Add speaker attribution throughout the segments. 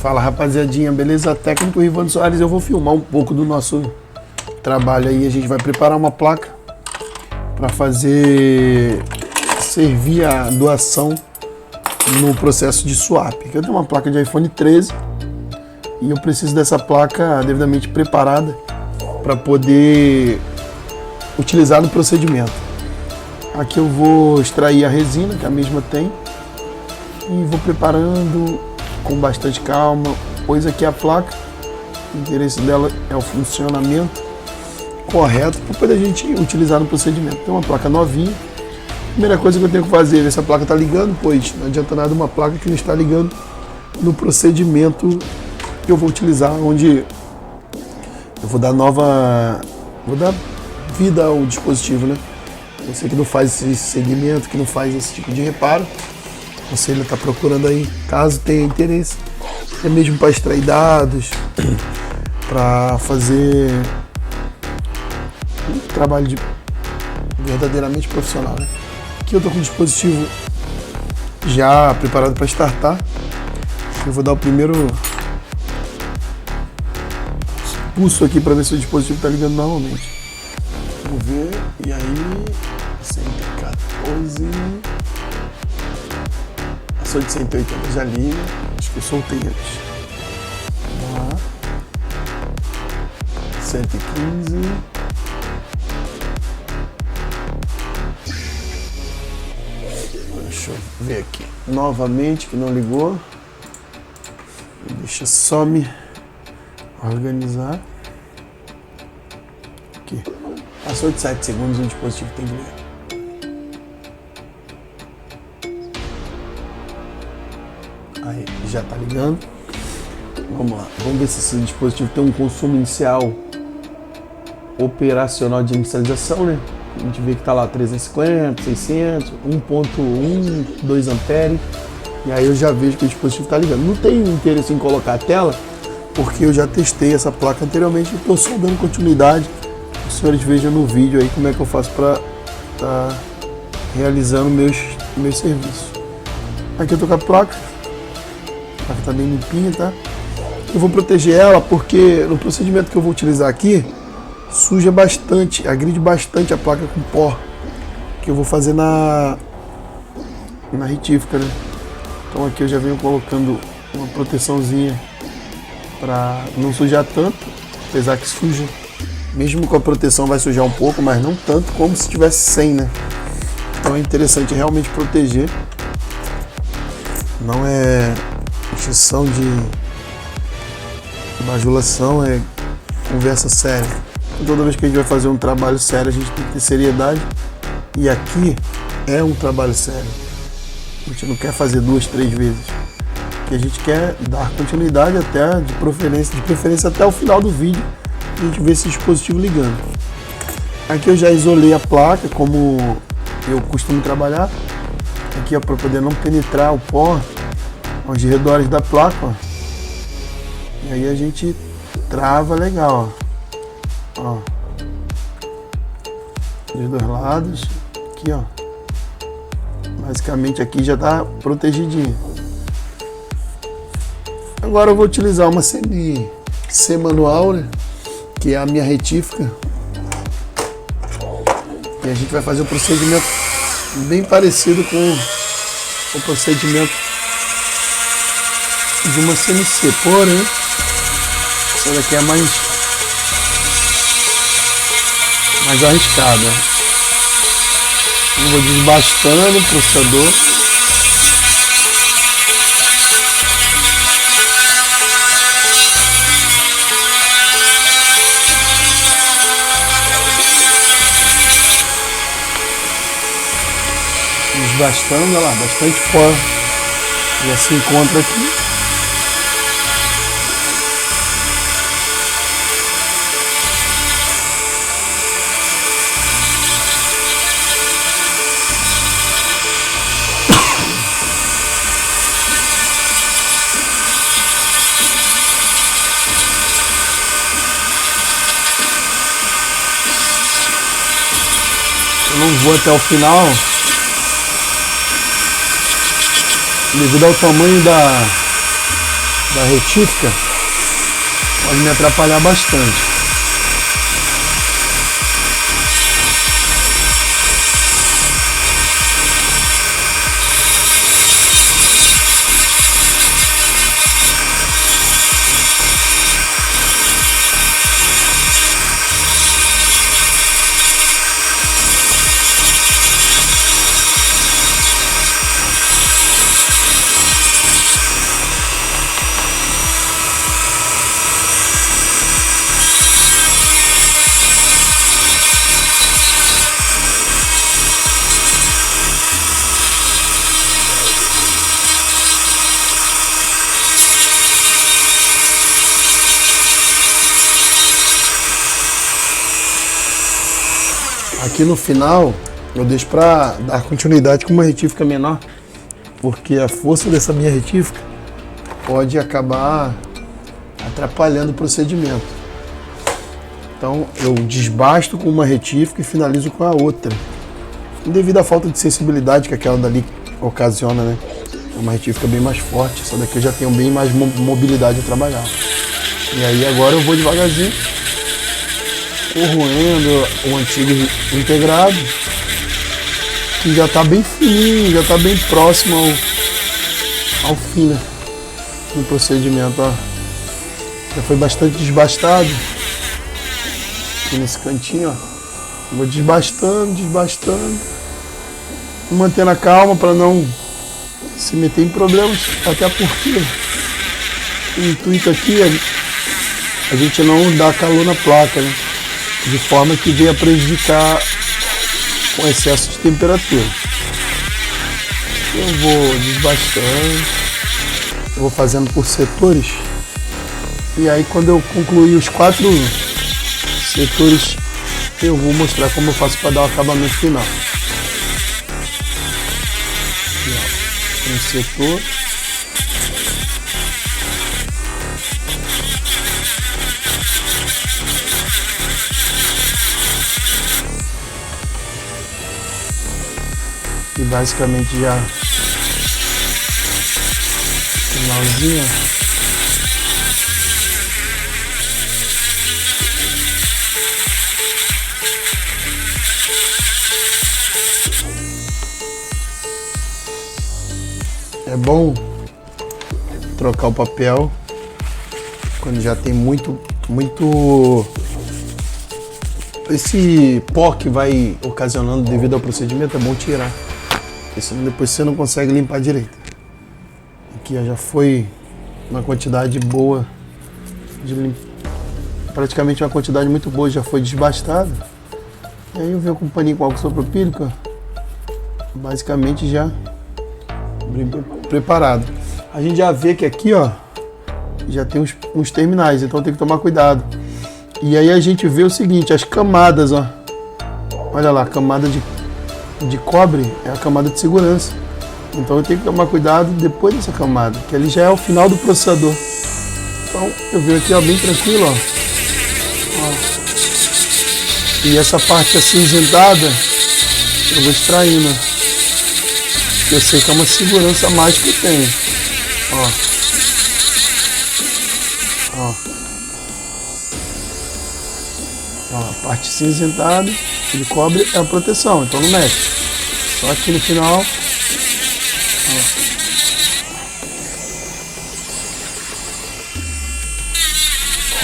Speaker 1: Fala, rapaziadinha, beleza? Técnico Rivan Soares, eu vou filmar um pouco do nosso trabalho aí. A gente vai preparar uma placa para servir a doação no processo de swap. Eu tenho uma placa de iPhone 13 e eu preciso dessa placa devidamente preparada para poder utilizar no procedimento. Aqui eu vou extrair a resina, que a mesma tem, e vou preparando com bastante calma, pois aqui a placa, o interesse dela é o funcionamento correto para poder a gente utilizar no procedimento. Tem uma placa novinha. Primeira coisa que eu tenho que fazer é ver se a placa está ligando, pois não adianta nada uma placa que não está ligando no procedimento que eu vou utilizar, onde eu vou dar vida ao dispositivo, né? Você que não faz esse segmento, que não faz esse tipo de reparo, você ainda está procurando aí, caso tenha interesse, é mesmo para extrair dados, para fazer um trabalho verdadeiramente profissional, né? Aqui eu estou com o dispositivo já preparado para startar. Eu vou dar o primeiro pulso aqui para ver se o dispositivo está ligando normalmente. Vamos ver, e aí, 114, passou de 180, já liga, acho que eu soltei antes. Vamos lá, 115, deixa eu ver aqui, novamente que não ligou, deixa só me organizar, aqui, passou de 7 segundos, o dispositivo tem que ligar. Aí, já está ligando. Vamos lá, vamos ver se esse dispositivo tem um consumo inicial operacional de inicialização, né? A gente vê que está lá 350, 600, 1.1, 2 amperes. E aí eu já vejo que o dispositivo está ligando. Não tenho interesse em colocar a tela, porque eu já testei essa placa anteriormente e estou só dando continuidade. Os senhores vejam no vídeo aí como é que eu faço para estar realizando meus serviços. Aqui eu estou com a placa. A placa está bem limpinha, tá? Eu vou proteger ela porque no procedimento que eu vou utilizar aqui, suja bastante, agride bastante a placa com pó, que eu vou fazer na retífica, né? Então aqui eu já venho colocando uma proteçãozinha para não sujar tanto, apesar que suja. Mesmo com a proteção vai sujar um pouco, mas não tanto como se tivesse sem, né? Então é interessante realmente proteger. Não é exceção de bajulação, é conversa séria. Toda vez que a gente vai fazer um trabalho sério, a gente tem que ter seriedade. E aqui é um trabalho sério. A gente não quer fazer 2, 3 vezes. Porque a gente quer dar continuidade até, de preferência até o final do vídeo. A gente vê esse dispositivo ligando. Aqui eu já isolei a placa, como eu costumo trabalhar. Aqui é para poder não penetrar o pó aos redores da placa, ó. E aí a gente trava legal, ó. Dos dois lados. Aqui, ó. Basicamente aqui já está protegidinho. Agora eu vou utilizar uma C manual, né? Que é a minha retífica. E a gente vai fazer um procedimento bem parecido com o procedimento de uma CNC, porém essa daqui é mais arriscada. Eu vou desbastando o processador. Desbastando, olha lá, bastante pó já se encontra aqui. Eu não vou até o final devido ao tamanho da retífica pode me atrapalhar bastante. Aqui no final eu deixo para dar continuidade com uma retífica menor, porque a força dessa minha retífica pode acabar atrapalhando o procedimento. Então eu desbasto com uma retífica e finalizo com a outra, devido à falta de sensibilidade que aquela dali ocasiona, né? É uma retífica bem mais forte, essa daqui eu já tenho bem mais mobilidade a trabalhar. E aí agora eu vou devagarzinho corroendo o antigo integrado, que já está bem fininho, já está bem próximo ao fim, né, do procedimento. Ó. Já foi bastante desbastado aqui nesse cantinho, ó. Vou desbastando, mantendo a calma para não se meter em problemas, até porque o intuito aqui é a gente não dar calor na placa, né? De forma que venha prejudicar com excesso de temperatura. Eu vou desbastando, eu vou fazendo por setores, e aí quando eu concluir os 4 setores eu vou mostrar como eu faço para dar o acabamento final. Um setor. E basicamente já finalzinho. É bom trocar o papel quando já tem muito esse pó que vai ocasionando devido ao procedimento. É bom tirar, porque senão depois você não consegue limpar direito. Aqui já foi uma quantidade boa, praticamente uma quantidade muito boa, já foi desbastada. E aí eu venho com um paninho com álcool isopropílico, basicamente já preparado. A gente já vê que aqui, ó, já tem uns terminais, então tem que tomar cuidado. E aí a gente vê o seguinte, as camadas, ó. Olha lá, a camada de cobre é a camada de segurança. Então eu tenho que tomar cuidado depois dessa camada, que ali já é o final do processador. Então eu venho aqui, ó, bem tranquilo, ó. E essa parte acinzentada eu vou extraindo. Eu sei que é uma segurança a mais que eu tenho. Ó. Ó. Ó, a parte cinzentada de cobre é a proteção, então não mexe. Só aqui no final. Ó.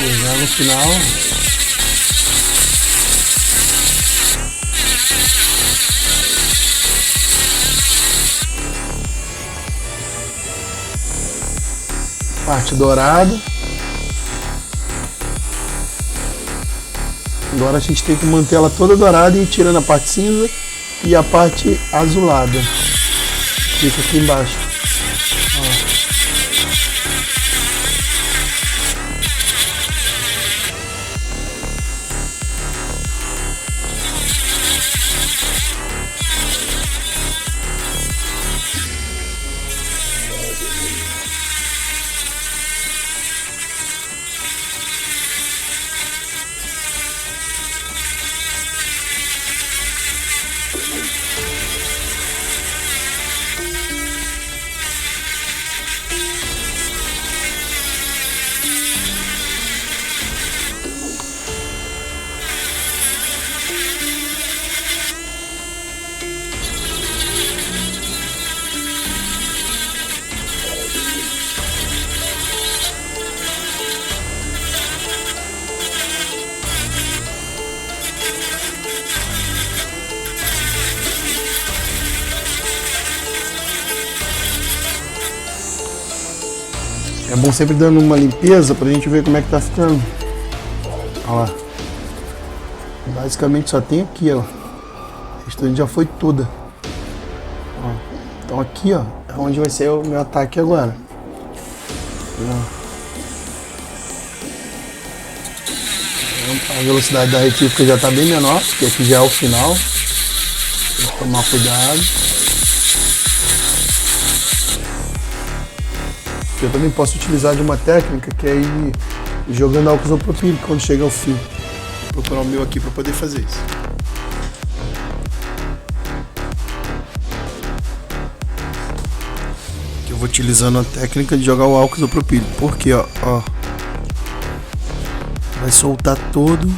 Speaker 1: E já no final. Parte dourada. Agora a gente tem que manter ela toda dourada e ir tirando a parte cinza e a parte azulada. Fica aqui embaixo. Ó. bom sempre dando uma limpeza pra gente ver como é que tá ficando. Olha lá. Basicamente só tem aqui, ó. O restante já foi toda. Ó. Então aqui, ó, é onde vai ser o meu ataque agora. Ó. A velocidade da retífica já está bem menor, porque aqui já é o final. Tem que tomar cuidado. Eu também posso utilizar de uma técnica que é ir jogando álcool isopropílico quando chega ao fim. Vou procurar o meu aqui para poder fazer isso. Aqui eu vou utilizando a técnica de jogar o álcool isopropílico. Porque, ó, vai soltar todo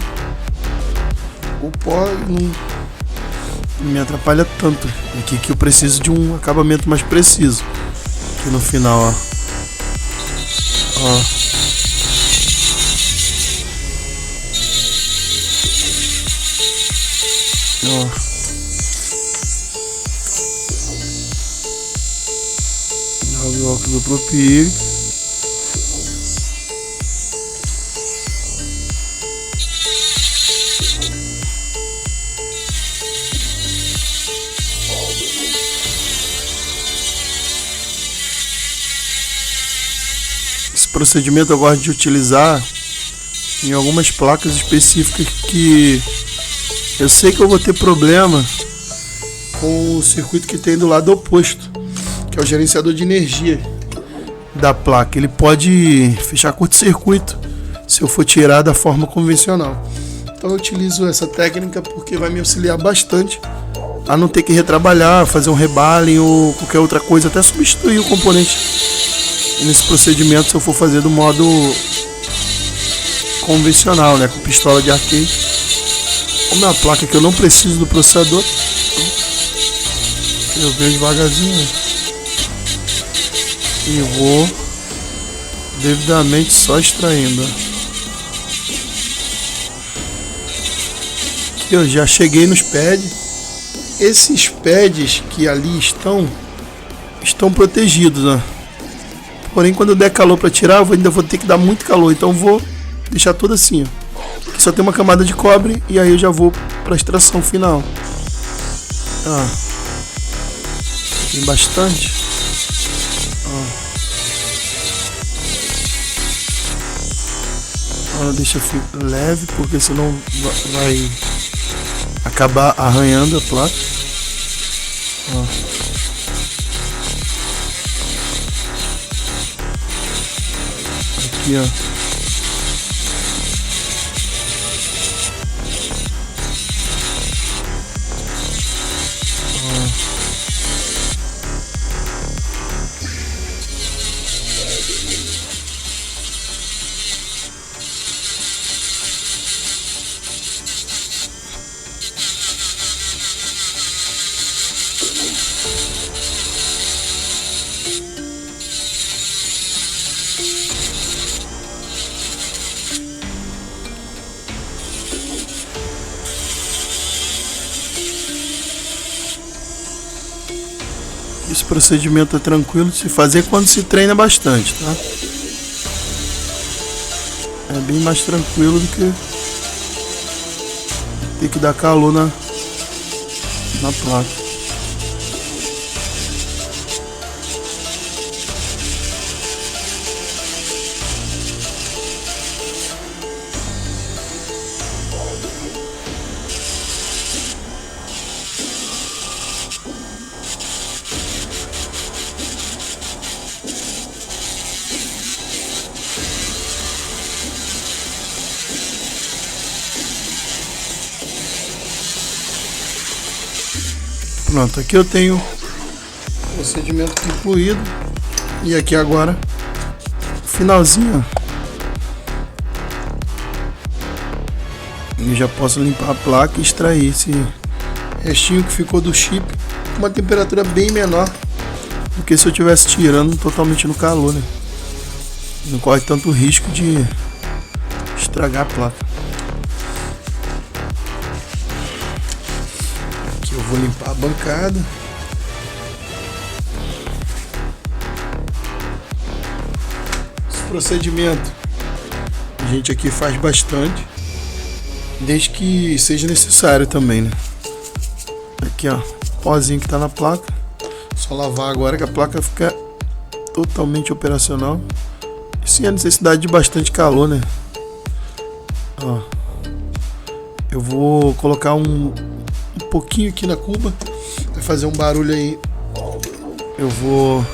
Speaker 1: o pó e não me atrapalha tanto. Aqui que eu preciso de um acabamento mais preciso. Aqui no final, ó. Ó. Joga o álcool isopropílico. Esse procedimento eu gosto de utilizar em algumas placas específicas que eu sei que eu vou ter problema com o circuito que tem do lado oposto, que é o gerenciador de energia da placa. Ele pode fechar curto-circuito se eu for tirar da forma convencional. Então eu utilizo essa técnica porque vai me auxiliar bastante a não ter que retrabalhar, fazer um rebaling ou qualquer outra coisa, até substituir o componente nesse procedimento se eu for fazer do modo convencional, né, com pistola de arcade. Como é uma placa que eu não preciso do processador, eu venho devagarzinho e vou devidamente só extraindo. Aqui eu já cheguei nos pads. Esses pads que ali estão protegidos, né? Porém, quando eu der calor para tirar, eu ainda vou ter que dar muito calor, então eu vou deixar tudo assim, ó. Aqui só tem uma camada de cobre e aí eu já vou para a extração final. Tem bastante. Agora deixa leve, porque senão vai acabar arranhando a placa. Aqui, ó. Esse procedimento é tranquilo de se fazer quando se treina bastante, tá? É bem mais tranquilo do que ter que dar calor na placa. Pronto, aqui eu tenho o procedimento concluído. E aqui agora, finalzinho, eu já posso limpar a placa e extrair esse restinho que ficou do chip com uma temperatura bem menor do que se eu estivesse tirando totalmente no calor, né? Não corre tanto risco de estragar a placa. Eu vou limpar a bancada. procedimento a gente aqui faz bastante, desde que seja necessário também, né? Aqui, ó, pozinho que tá na placa. Só lavar agora que a placa fica totalmente operacional. Sim, a necessidade de bastante calor, né? Ó, eu vou colocar um pouquinho aqui na cuba, vai fazer um barulho aí. Eu vou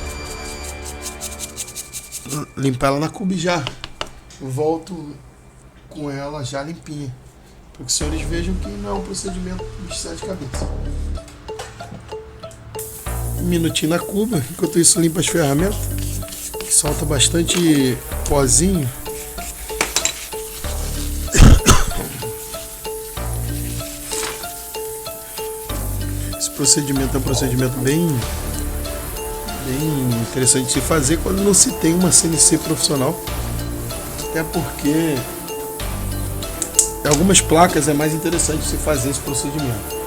Speaker 1: limpar ela na cuba e já volto com ela já limpinha, para que os senhores vejam que não é um procedimento de 7 cabeças. Um minutinho na cuba, enquanto isso limpa as ferramentas, que solta bastante pozinho. Esse procedimento é um procedimento bem interessante de se fazer quando não se tem uma CNC profissional, até porque em algumas placas é mais interessante se fazer esse procedimento.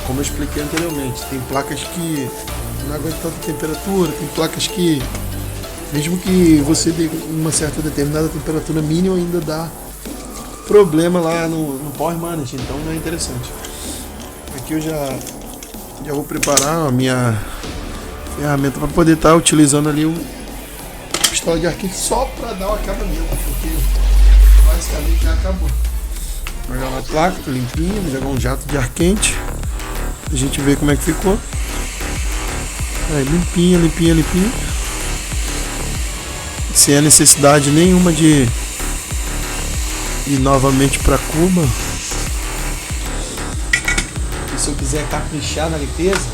Speaker 1: Como eu expliquei anteriormente, tem placas que não aguentam tanta temperatura, tem placas que, mesmo que você dê uma certa determinada temperatura mínima, ainda dá problema lá no Power Manager, então não é interessante. Aqui eu já vou preparar a minha ferramenta para poder estar utilizando ali o pistola de ar quente só para dar o acabamento, porque basicamente já acabou. Vou jogar a placa, tô limpinho, vou jogar um jato de ar quente. A gente vê como é que ficou. Aí, limpinha. Sem a necessidade nenhuma de ir novamente para Cuba. E se eu quiser caprichar na limpeza,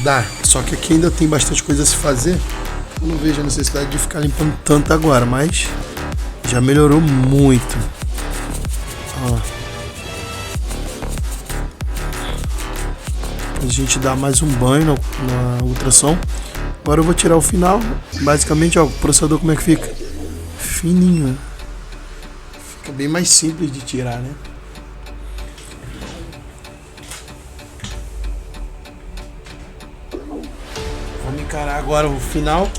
Speaker 1: dá. Só que aqui ainda tem bastante coisa a se fazer. Eu não vejo a necessidade de ficar limpando tanto agora, mas já melhorou muito. Ó. A gente dá mais um banho na ultrassom. Agora eu vou tirar o final. Basicamente, ó, o processador como é que fica? Fininho. Fica bem mais simples de tirar, né? Vamos encarar agora o final.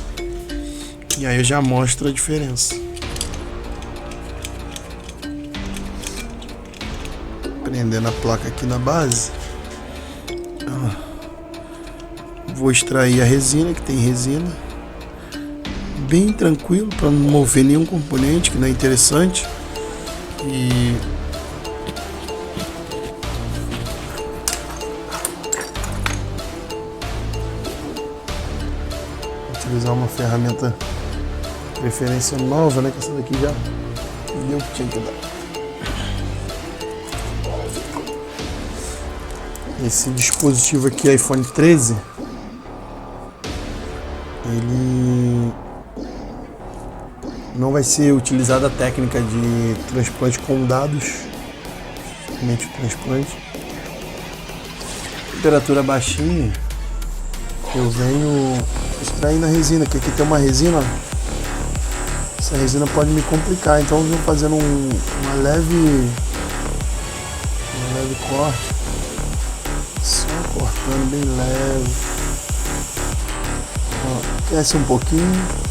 Speaker 1: E aí eu já mostro a diferença. Prendendo a placa aqui na base. Vou extrair a resina, que tem resina. Bem tranquilo, para não mover nenhum componente, que não é interessante. E utilizar uma ferramenta de preferência nova, né? Que essa daqui já deu o que tinha que dar. Esse dispositivo aqui, iPhone 13, ele não vai ser utilizada a técnica de transplante com dados, somente o transplante. Temperatura baixinha, eu venho extraindo a resina, que aqui tem uma resina, essa resina pode me complicar, então eu venho fazendo uma leve corte, só cortando bem leve. Ó, aquece um pouquinho.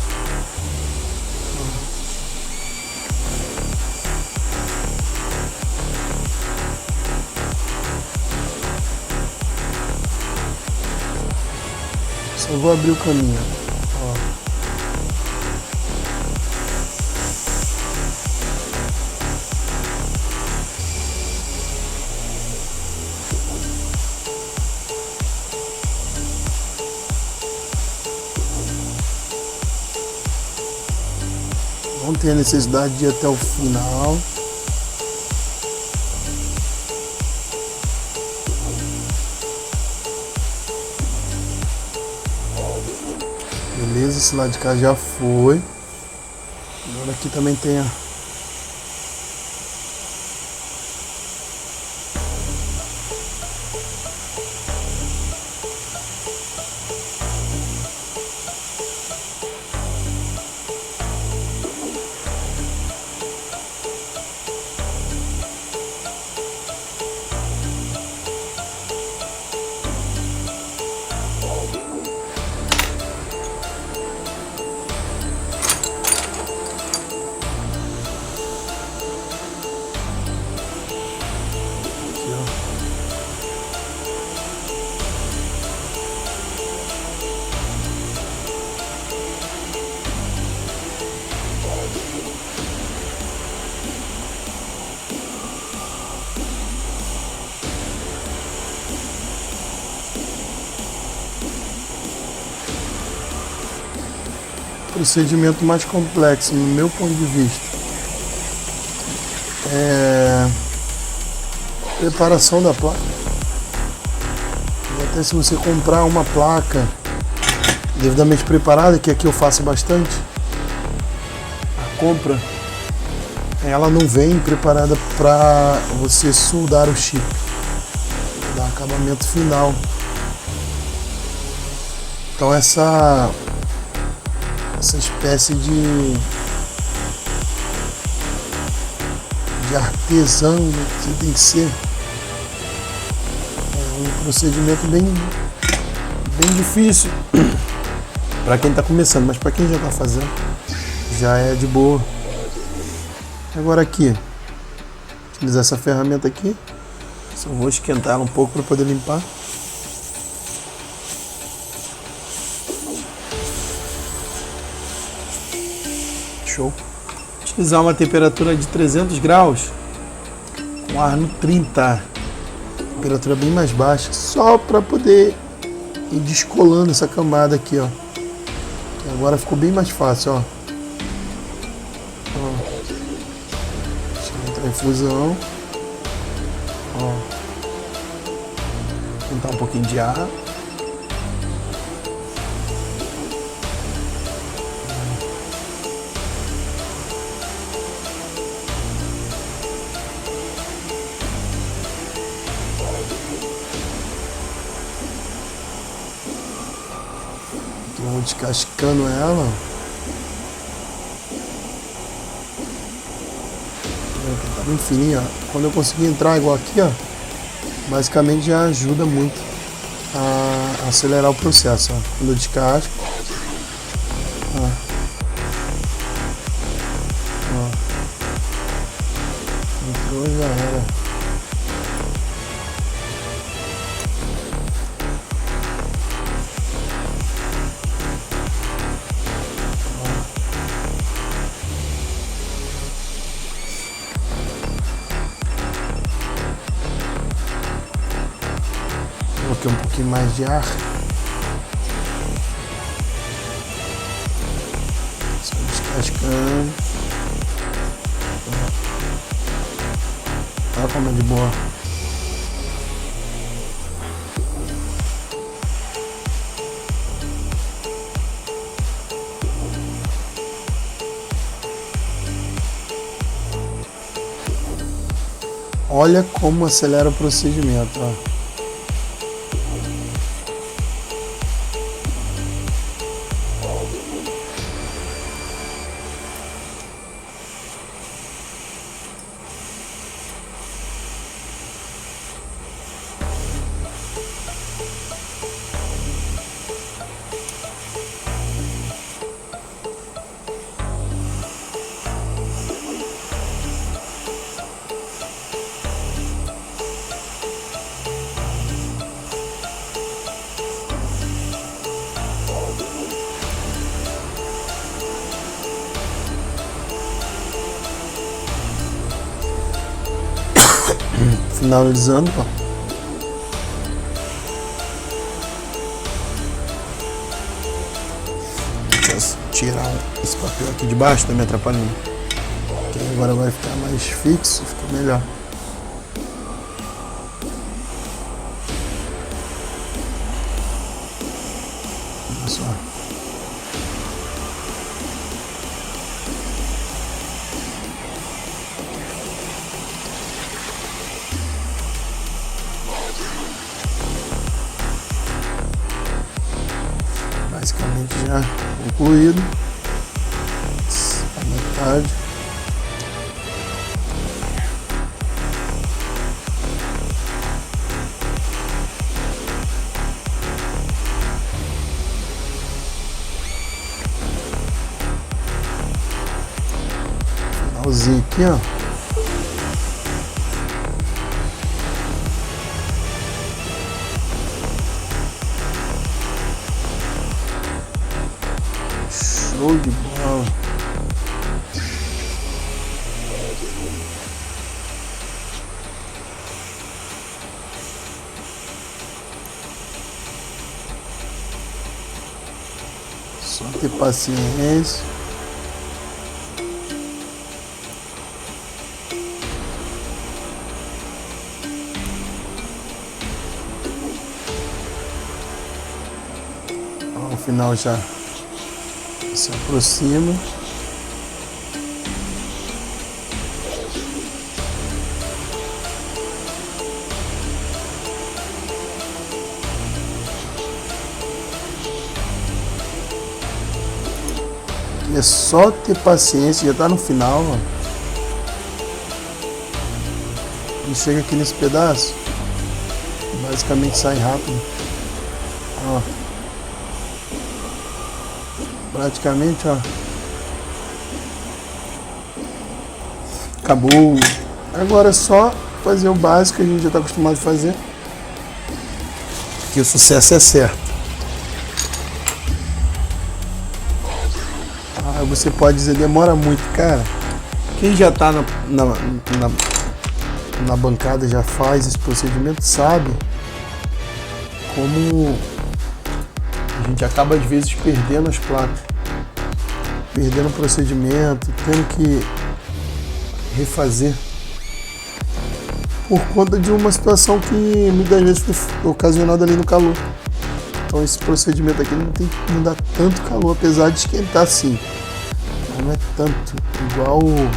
Speaker 1: Só vou abrir o caminho. Ó. Não tem a necessidade de ir até o final. Beleza, esse lado de cá já foi. Agora aqui também tem a... procedimento mais complexo, no meu ponto de vista. Preparação da placa. E até se você comprar uma placa devidamente preparada, que aqui eu faço bastante, a compra, ela não vem preparada para você soldar o chip, dar acabamento final. Então essa espécie de artesão, né, que tem que ser, um procedimento bem difícil para quem está começando, mas para quem já está fazendo já é de boa. Agora aqui, utilizar essa ferramenta aqui, só vou esquentar ela um pouco para poder limpar. Show. Utilizar uma temperatura de 300 graus com ar no 30, temperatura bem mais baixa, só para poder ir descolando essa camada aqui, ó. E agora ficou bem mais fácil, ó. Deixa eu entrar em fusão. Ó. Tentar um pouquinho de ar. Vou descascando ela. Tá bem fininha. Quando eu conseguir entrar igual aqui, ó, basicamente já ajuda muito a acelerar o processo, ó. Quando eu descasco, ó. Entrou, já era. Coloquei um pouquinho mais de ar. Só descascando. Olha como é de boa. Olha como acelera o procedimento, ó. Finalizando, ó. Deixa eu tirar esse papel aqui de baixo, tá me atrapalhando. Porque agora vai ficar mais fixo, fica melhor. Olha só. Basicamente já concluído. A metade. Finalzinho aqui, ó. Show de bola. Só Só ter paciência. O final já se aproxima. É só ter paciência, já tá no final, ó. E chega aqui nesse pedaço, basicamente sai rápido. Ó. Praticamente, ó. Acabou. Agora é só fazer o básico que a gente já tá acostumado a fazer. Que o sucesso é certo. Você pode dizer, demora muito, cara. Quem já tá na bancada, já faz esse procedimento, sabe como a gente acaba às vezes perdendo as placas, perdendo o procedimento, tendo que refazer por conta de uma situação que muitas vezes foi ocasionada ali no calor. Então esse procedimento aqui não dá tanto calor, apesar de esquentar sim. Não é tanto igual o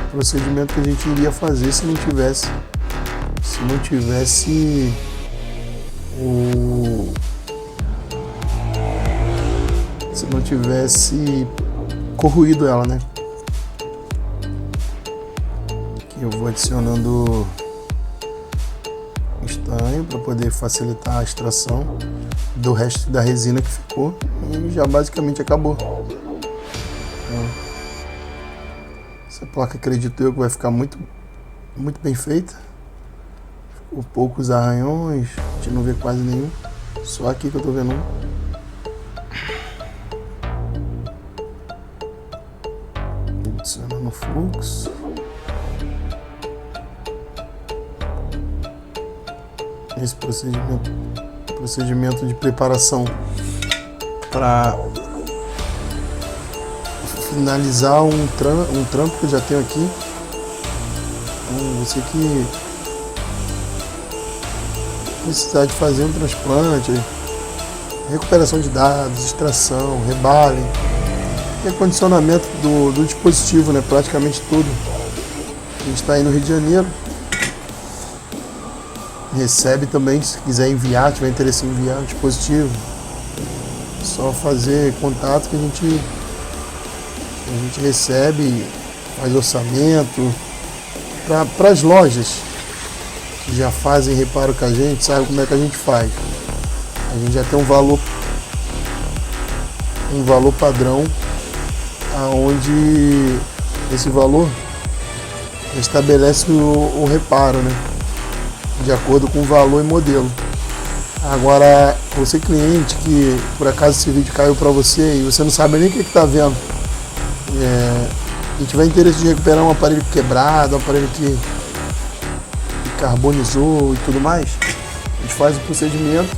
Speaker 1: procedimento que a gente iria fazer se não tivesse corroído ela, né? Aqui eu vou adicionando estanho para poder facilitar a extração do resto da resina que ficou e já basicamente acabou. Essa placa, acredito eu, que vai ficar muito bem feita. Ficou poucos arranhões, a gente não vê quase nenhum. Só aqui que eu tô vendo um. Adicionando fluxo. Esse procedimento de preparação para finalizar um trampo que eu já tenho aqui. Então, você que precisar de fazer um transplante, recuperação de dados, extração, rebalem, e acondicionamento do dispositivo, né? Praticamente tudo. A gente está aí no Rio de Janeiro. Recebe também, se quiser enviar, tiver interesse em enviar o dispositivo, é só fazer contato que a gente recebe, faz orçamento. Para as lojas que já fazem reparo com a gente, sabe como é que a gente faz. A gente já tem um valor padrão, aonde esse valor estabelece o reparo, né? De acordo com o valor e modelo. Agora, você cliente que por acaso esse vídeo caiu para você e você não sabe nem o que está vendo, e tiver interesse de recuperar um aparelho quebrado, um aparelho que carbonizou e tudo mais, a gente faz o procedimento,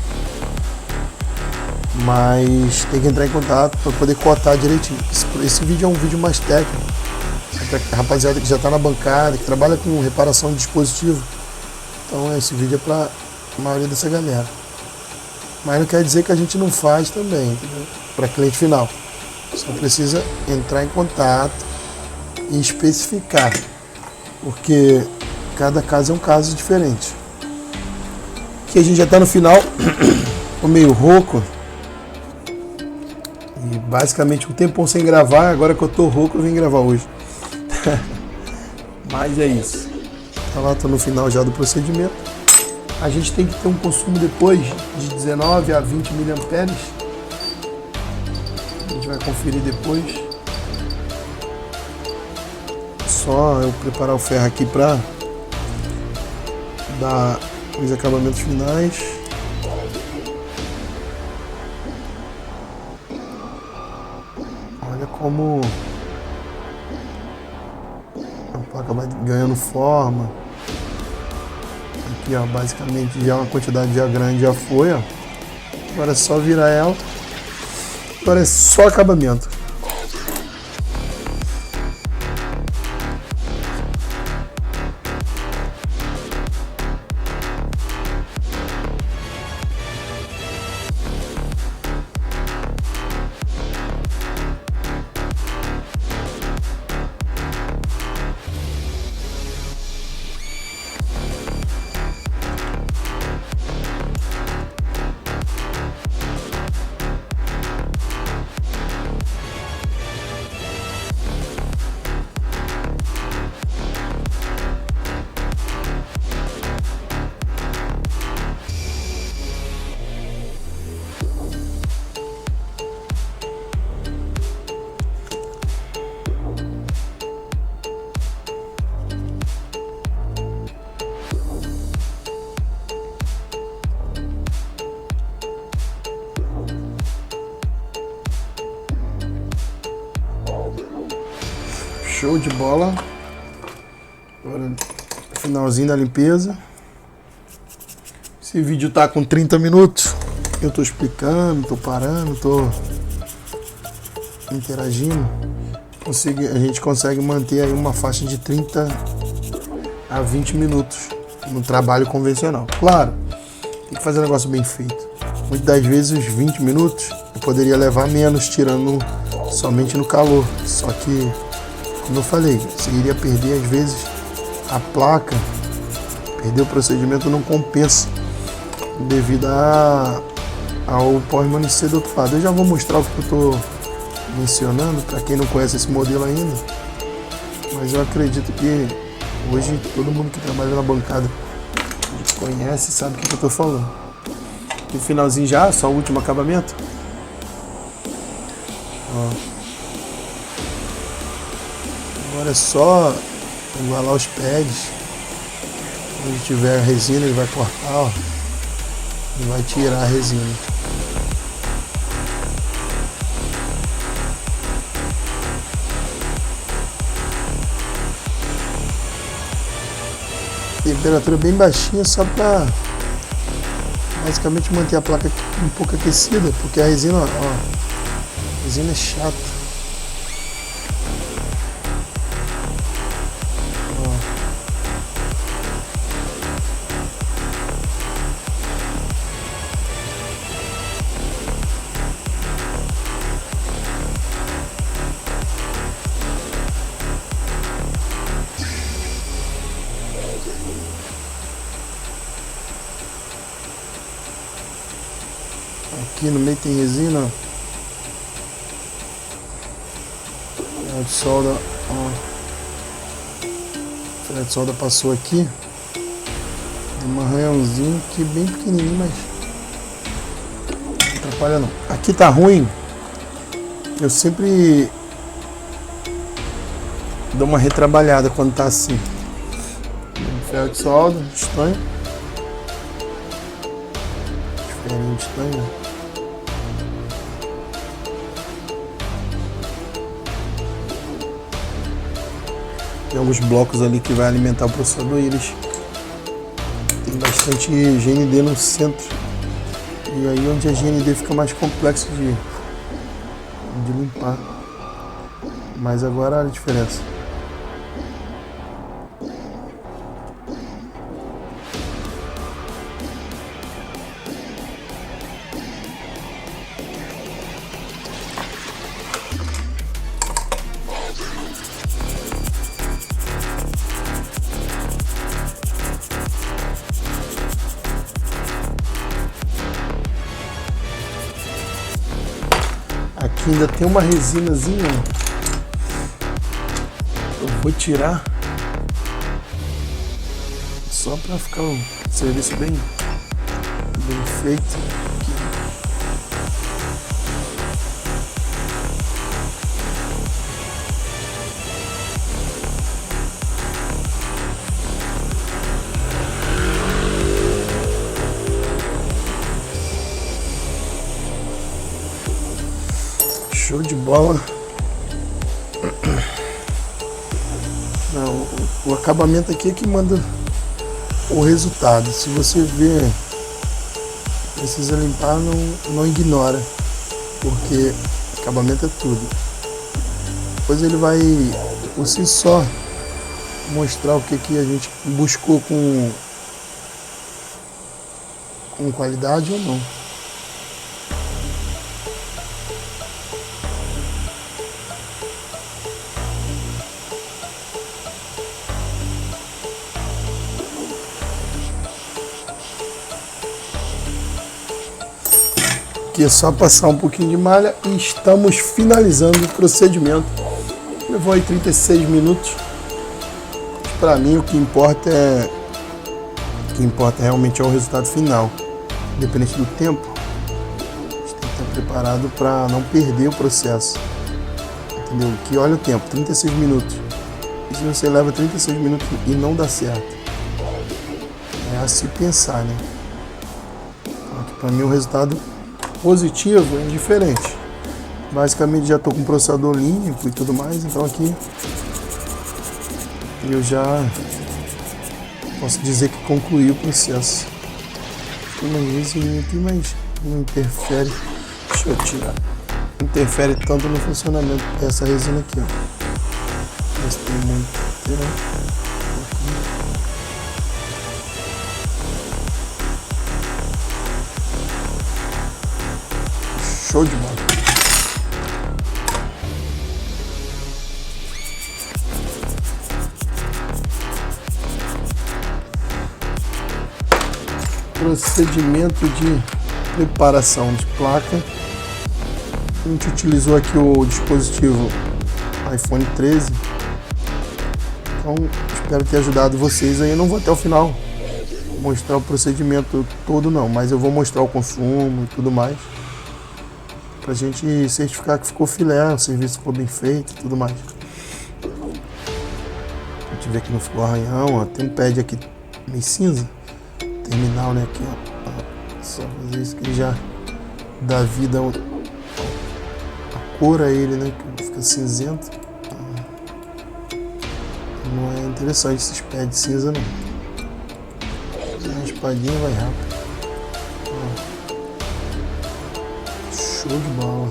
Speaker 1: mas tem que entrar em contato para poder cotar direitinho. Esse vídeo é um vídeo mais técnico, para a rapaziada que já está na bancada, que trabalha com reparação de dispositivo. Então esse vídeo é para a maioria dessa galera. Mas não quer dizer que a gente não faz também, para cliente final. Só precisa entrar em contato e especificar, porque cada caso é um caso diferente. Aqui a gente já está no final, tô meio rouco. E basicamente um tempão sem gravar, agora que eu tô rouco eu vim gravar hoje. Mas é isso. Tá lá, tô no final já do procedimento. A gente tem que ter um consumo depois de 19 a 20 mA. A gente vai conferir depois. Só eu preparar o ferro aqui para dar os acabamentos finais. Olha como a placa vai ganhando forma. Aqui, ó, basicamente já uma quantidade já grande já foi, ó. Agora é só virar ela Agora é só acabamento. Show de bola. Agora, finalzinho da limpeza. Esse vídeo tá com 30 minutos. Eu tô explicando, tô parando, tô interagindo. A gente consegue manter aí uma faixa de 30 a 20 minutos no trabalho convencional. Claro, tem que fazer um negócio bem feito. Muitas das vezes os 20 minutos eu poderia levar menos, tirando somente no calor. Só que, como eu falei, você iria perder às vezes a placa, perder o procedimento não compensa devido ao pó permanecer do outro lado. Eu já vou mostrar o que eu estou mencionando para quem não conhece esse modelo ainda, mas eu acredito que hoje todo mundo que trabalha na bancada conhece e sabe o que eu estou falando. No finalzinho já, só o último acabamento. Ó. Agora é só igualar os pads. Onde tiver a resina ele vai cortar, ó, e vai tirar a resina. Temperatura bem baixinha só para basicamente manter a placa um pouco aquecida, porque a resina, ó, a resina é chata. Aqui no meio tem resina, ó. Ferro de solda, ó. Ferro de solda passou aqui. Tem um arranhãozinho aqui bem pequenininho, mas não atrapalha não. Aqui tá ruim. Eu sempre dou uma retrabalhada quando tá assim. Ferro de solda, estanho. Diferente de estanho. Tem alguns blocos ali que vai alimentar o processador e eles tem bastante GND no centro. E aí onde a GND fica mais complexo de limpar. Mas agora olha a diferença. Aqui ainda tem uma resinazinha. Eu vou tirar só para ficar um serviço bem feito. Aqui. Show de bola. Não, o acabamento aqui é que manda o resultado. Se você vê, precisa limpar, não ignora, porque acabamento é tudo. Depois ele vai, por si só, mostrar o que a gente buscou com qualidade ou não. Aqui é só passar um pouquinho de malha e estamos finalizando o procedimento. Levou aí 36 minutos. Para mim o que importa realmente é o resultado final. Independente do tempo, a gente tem que estar preparado para não perder o processo. Entendeu? Que olha o tempo, 36 minutos. E se você leva 36 minutos e não dá certo? É a se pensar, né? Então, aqui para mim o resultado positivo é indiferente. Basicamente já estou com o processador limpo e tudo mais, então aqui eu já posso dizer que concluí o processo. Tem uma resina aqui, mas não interfere. Deixa eu tirar. Não interfere tanto no funcionamento dessa resina aqui, ó. Mas tem muito. Show de bola. Procedimento de preparação de placa. A gente utilizou aqui o dispositivo iPhone 13. Então espero ter ajudado vocês aí. Eu não vou até o final mostrar o procedimento todo não, mas eu vou mostrar o consumo e tudo mais, pra gente certificar que ficou filé, o serviço ficou bem feito e tudo mais. A gente vê que não ficou arranhão, ó. Tem um pad aqui meio cinza, terminal, né, aqui, ó. Só fazer isso que já dá vida a cor a ele, né, que fica cinzento. Não é interessante esses pads cinza não. A raspadinha vai rápido. Show de bola.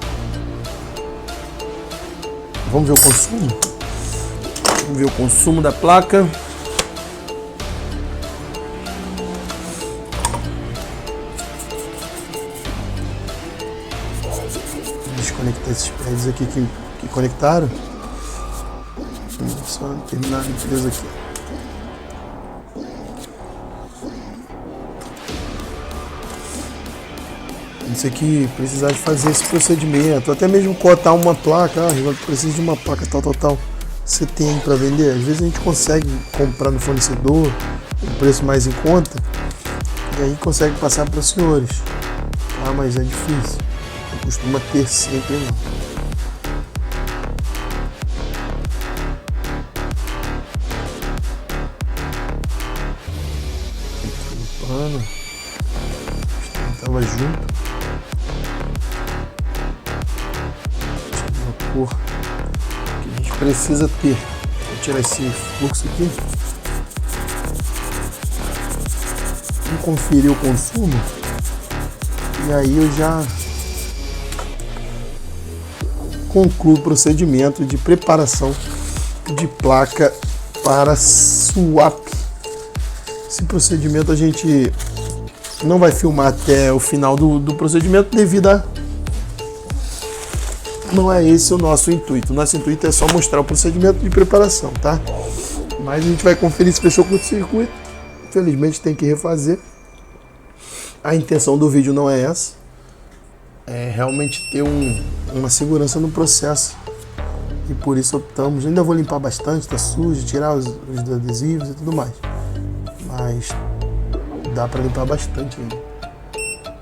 Speaker 1: Vamos ver o consumo? Vamos ver o consumo da placa. Vou desconectar esses pads aqui que conectaram. Vamos só terminar a limpeza aqui. Isso aqui precisar de fazer esse procedimento, até mesmo cotar uma placa, precisa de uma placa tal, você tem para vender. Às vezes a gente consegue comprar no fornecedor, um preço mais em conta, e aí consegue passar para os senhores, tá? Mas é difícil, não costuma ter sempre não. Pano, estava junto. Cor que a gente precisa ter. Vou tirar esse fluxo aqui. Vamos conferir o consumo. E aí eu já concluo o procedimento de preparação de placa para swap. Esse procedimento a gente não vai filmar até o final do procedimento devido a não é esse o nosso intuito. O nosso intuito é só mostrar o procedimento de preparação, tá? Mas a gente vai conferir se fechou curto-circuito. Infelizmente tem que refazer. A intenção do vídeo não é essa. É realmente ter uma segurança no processo. E por isso optamos. Ainda vou limpar bastante, tá sujo, tirar os adesivos e tudo mais. Mas dá para limpar bastante ainda.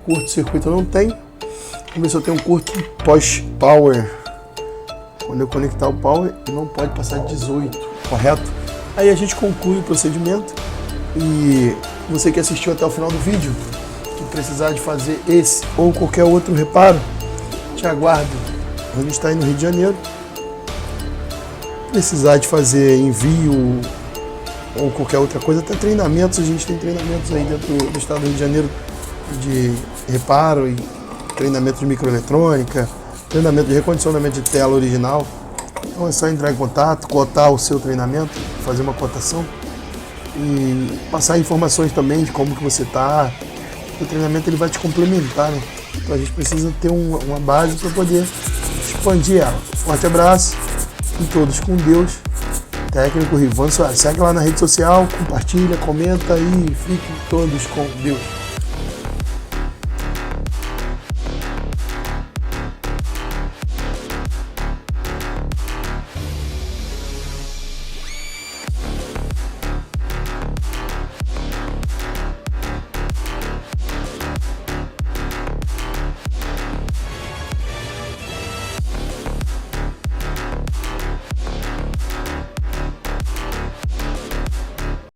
Speaker 1: Curto-circuito não tem. Vamos ver se eu tenho um curto pós-power. Quando eu conectar o power, não pode passar de 18, correto? Aí a gente conclui o procedimento. E você que assistiu até o final do vídeo, que precisar de fazer esse ou qualquer outro reparo, te aguardo. A gente está aí no Rio de Janeiro. Precisar de fazer envio ou qualquer outra coisa, até treinamentos, a gente tem treinamentos aí dentro do estado do Rio de Janeiro de reparo e treinamento de microeletrônica, treinamento de recondicionamento de tela original. Então é só entrar em contato, cotar o seu treinamento, fazer uma cotação e passar informações também de como que você está. O treinamento ele vai te complementar, né? Então a gente precisa ter uma base para poder expandir ela. Forte abraço e todos com Deus. Técnico Rivan Soares. Segue lá na rede social, compartilha, comenta e fiquem todos com Deus.